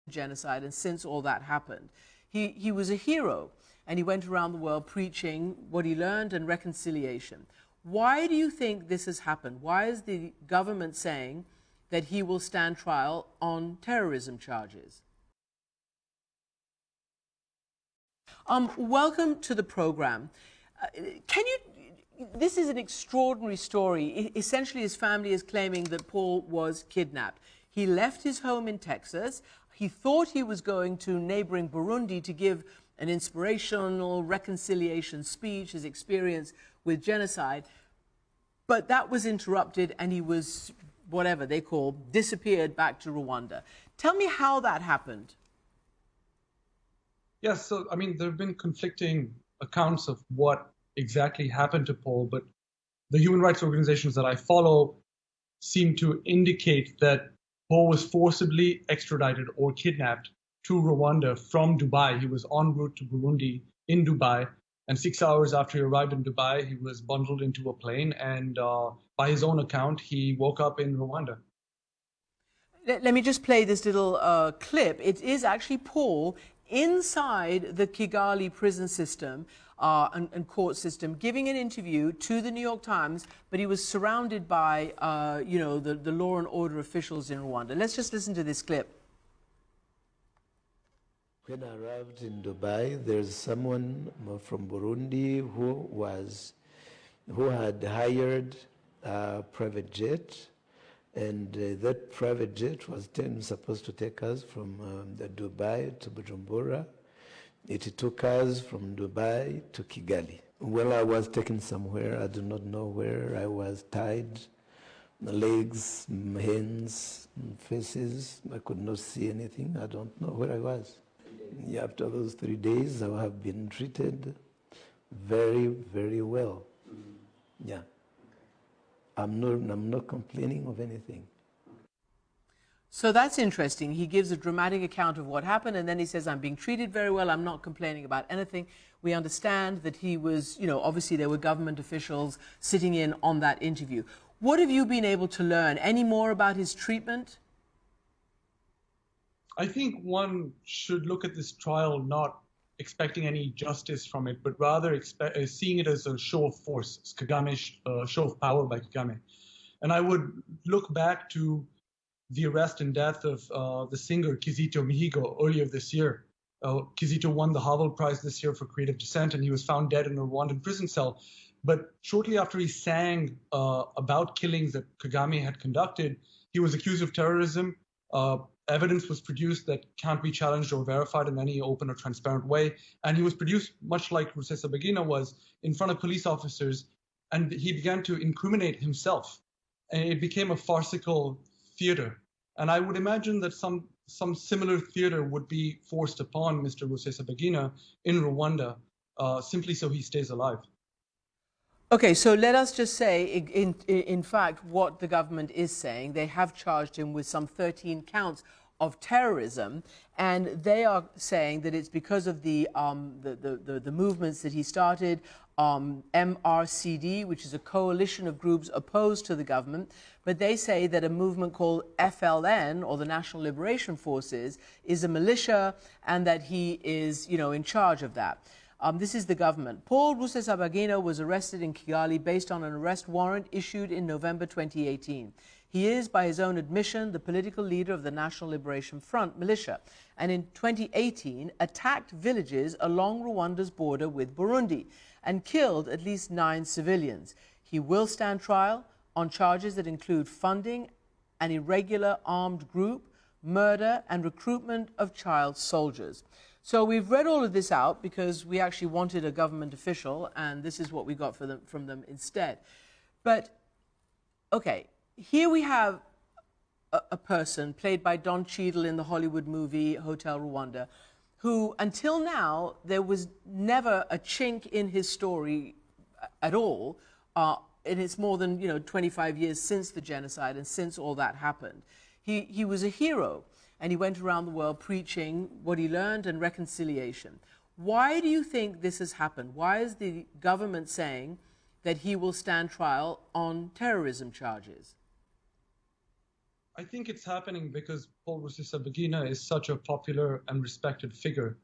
genocide, and since all that happened. He was a hero, and he went around the world preaching what he learned and reconciliation. Why do you think this has happened? Why is the government saying that he will stand trial on terrorism charges? Welcome to the program. This is an extraordinary story. Essentially, his family is claiming that Paul was kidnapped. He left his home in Texas. He thought he was going to neighboring Burundi to give an inspirational reconciliation speech, his experience with genocide. But that was interrupted, and he was, whatever they call, disappeared back to Rwanda. Tell me how that happened. Yes, so, I mean, there have been conflicting accounts of what exactly happened to Paul, but the human rights organizations that I follow seem to indicate that Paul was forcibly extradited or kidnapped to Rwanda from Dubai. He was en route to Burundi in Dubai, and 6 hours after he arrived in Dubai, he was bundled into a plane, and by his own account, he woke up in Rwanda. Let me just play this little clip. It is actually Paul inside the Kigali prison system and court system, giving an interview to the New York Times, but he was surrounded by, the law and order officials in Rwanda. Let's just listen to this clip. When I arrived in Dubai, there's someone from Burundi who had hired a private jet, and that private jet was then supposed to take us from Dubai to Bujumbura. It took us from Dubai to Kigali. Well, I was taken somewhere, I do not know where. I was tied, legs, hands, faces. I could not see anything. I don't know where I was. Yeah, after those 3 days, I have been treated very, very well. Yeah. I'm not complaining of anything. So that's interesting. He gives a dramatic account of what happened, and then he says, I'm being treated very well, I'm not complaining about anything. We understand that he was, obviously there were government officials sitting in on that interview. What have you been able to learn? Any more about his treatment? I think one should look at this trial not expecting any justice from it, but rather seeing it as a show of force, Kagame's show of power by Kagame. And I would look back to the arrest and death of the singer Kizito Mihigo earlier this year. Kizito won the Havel Prize this year for creative dissent, and he was found dead in a Rwandan prison cell. But shortly after he sang about killings that Kagame had conducted, he was accused of terrorism. Evidence was produced that can't be challenged or verified in any open or transparent way. And he was produced, much like Rusesabagina was, in front of police officers, and he began to incriminate himself. And it became a farcical theater. And I would imagine that some similar theater would be forced upon Mr. Rusesabagina in Rwanda, simply so he stays alive. Okay, so let us just say, in fact, what the government is saying. They have charged him with some 13 counts of terrorism, and they are saying that it's because of the movements that he started, MRCD, which is a coalition of groups opposed to the government, but they say that a movement called FLN, or the National Liberation Forces, is a militia, and that he is, in charge of that. This is the government. Paul Rusesabagina was arrested in Kigali based on an arrest warrant issued in November 2018. He is, by his own admission, the political leader of the National Liberation Front militia, and in 2018 attacked villages along Rwanda's border with Burundi and killed at least 9 civilians. He will stand trial on charges that include funding an irregular armed group, murder, and recruitment of child soldiers. So we've read all of this out because we actually wanted a government official, and this is what we got from them instead. But, okay, here we have a person played by Don Cheadle in the Hollywood movie Hotel Rwanda, who, until now, there was never a chink in his story at all, and it's more than 25 years since the genocide and since all that happened. He was a hero, and he went around the world preaching what he learned and reconciliation. Why do you think this has happened? Why is the government saying that he will stand trial on terrorism charges? I think it's happening because Paul Rusesabagina is such a popular and respected figure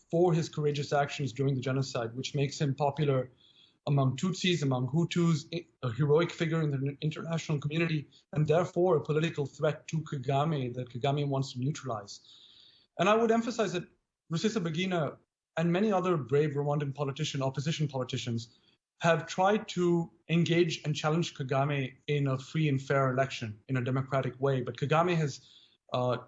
for his courageous actions during the genocide, which makes him popular among Tutsis, among Hutus, a heroic figure in the international community, and therefore a political threat to Kagame that Kagame wants to neutralize. And I would emphasize that Rusesabagina and many other brave Rwandan opposition politicians, have tried to engage and challenge Kagame in a free and fair election in a democratic way. But Kagame has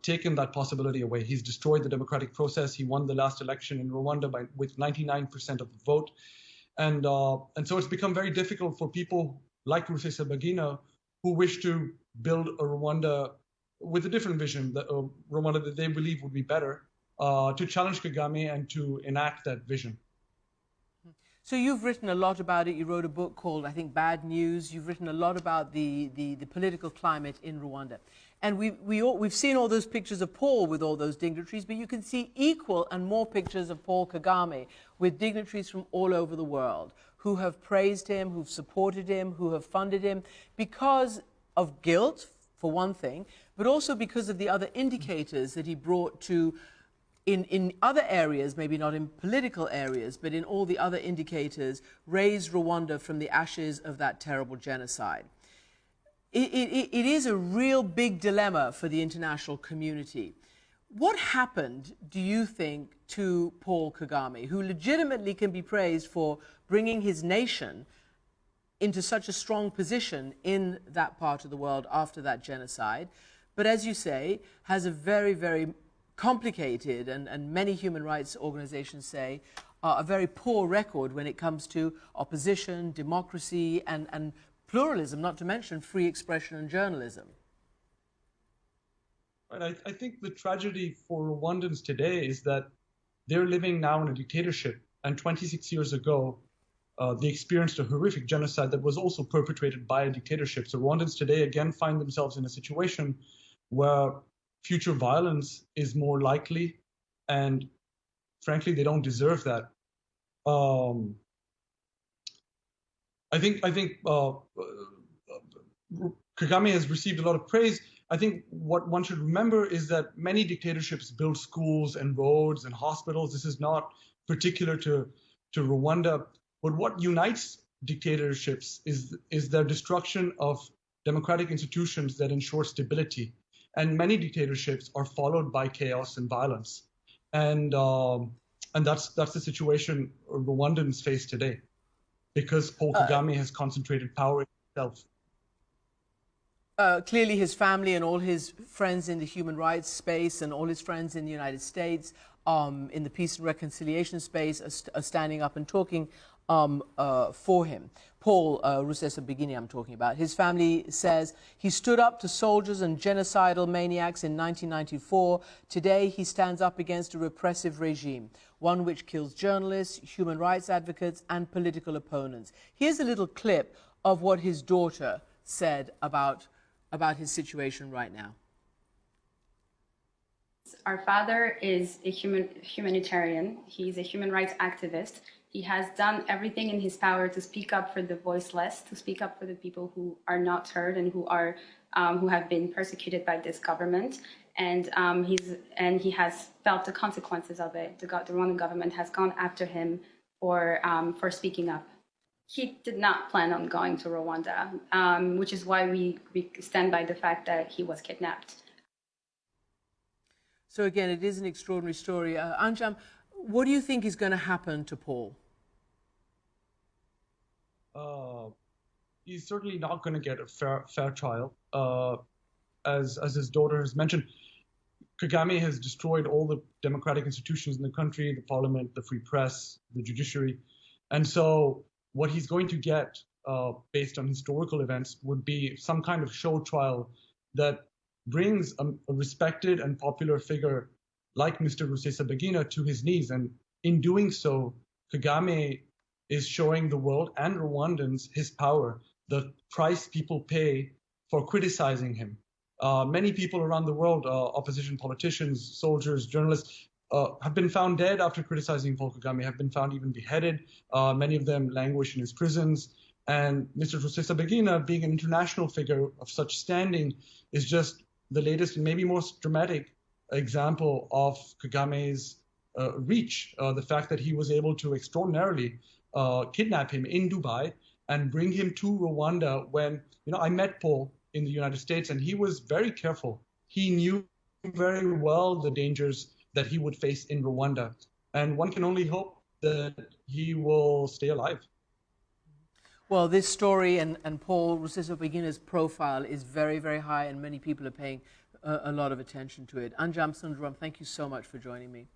taken that possibility away. He's destroyed the democratic process. He won the last election in Rwanda with 99% of the vote. And so it's become very difficult for people like Rusesabagina who wish to build a Rwanda with a different vision, a Rwanda that they believe would be better, to challenge Kagame and to enact that vision. So you've written a lot about it. You wrote a book called, I think, Bad News. You've written a lot about the political climate in Rwanda. And we've seen all those pictures of Paul with all those dignitaries, but you can see equal and more pictures of Paul Kagame with dignitaries from all over the world who have praised him, who've supported him, who have funded him because of guilt, for one thing, but also because of the other indicators that he brought to in other areas, maybe not in political areas, but in all the other indicators, raised Rwanda from the ashes of that terrible genocide. It is a real big dilemma for the international community. What happened, do you think, to Paul Kagame, who legitimately can be praised for bringing his nation into such a strong position in that part of the world after that genocide, but as you say, has a very, very complicated, and many human rights organizations say, a very poor record when it comes to opposition, democracy, and pluralism, not to mention free expression and journalism? Right. I think the tragedy for Rwandans today is that they're living now in a dictatorship, and 26 years ago, they experienced a horrific genocide that was also perpetrated by a dictatorship. So Rwandans today again find themselves in a situation where future violence is more likely, and frankly, they don't deserve that. I think Kagame has received a lot of praise. I think what one should remember is that many dictatorships build schools and roads and hospitals. This is not particular to Rwanda. But what unites dictatorships is their destruction of democratic institutions that ensure stability. And many dictatorships are followed by chaos and violence. And that's the situation Rwandans face today, because Paul Kagame has concentrated power in himself. Clearly his family and all his friends in the human rights space and all his friends in the United States in the peace and reconciliation space are standing up and talking for him. Paul Rusesabagina I'm talking about. His family says he stood up to soldiers and genocidal maniacs in 1994. Today he stands up against a repressive regime, one which kills journalists, human rights advocates and political opponents. Here's a little clip of what his daughter said about his situation right now. Our father is a humanitarian. He's a human rights activist. He has done everything in his power to speak up for the voiceless, to speak up for the people who are not heard and who have been persecuted by this government. And he has felt the consequences of it. The Rwandan government has gone after him for speaking up. He did not plan on going to Rwanda, which is why we stand by the fact that he was kidnapped. So again, it is an extraordinary story. Anjan, what do you think is going to happen to Paul? He's certainly not going to get a fair trial. As his daughter has mentioned, Kagame has destroyed all the democratic institutions in the country, the parliament, the free press, the judiciary. And so what he's going to get, based on historical events, would be some kind of show trial that brings a respected and popular figure like Mr. Rusesabagina to his knees. And in doing so, Kagame is showing the world and Rwandans his power, the price people pay for criticizing him. Many people around the world, opposition politicians, soldiers, journalists, have been found dead after criticizing Paul Kagame, have been found even beheaded. Many of them languish in his prisons. And Mr. Rusesabagina, being an international figure of such standing, is just the latest and maybe most dramatic example of Kagame's reach, the fact that he was able to extraordinarily kidnap him in Dubai and bring him to Rwanda when, I met Paul in the United States, and he was very careful. He knew very well the dangers that he would face in Rwanda. And one can only hope that he will stay alive. Well, this story and Paul Rusesabagina's profile is very, very high, and many people are paying a lot of attention to it. Anjan Sundaram, thank you so much for joining me.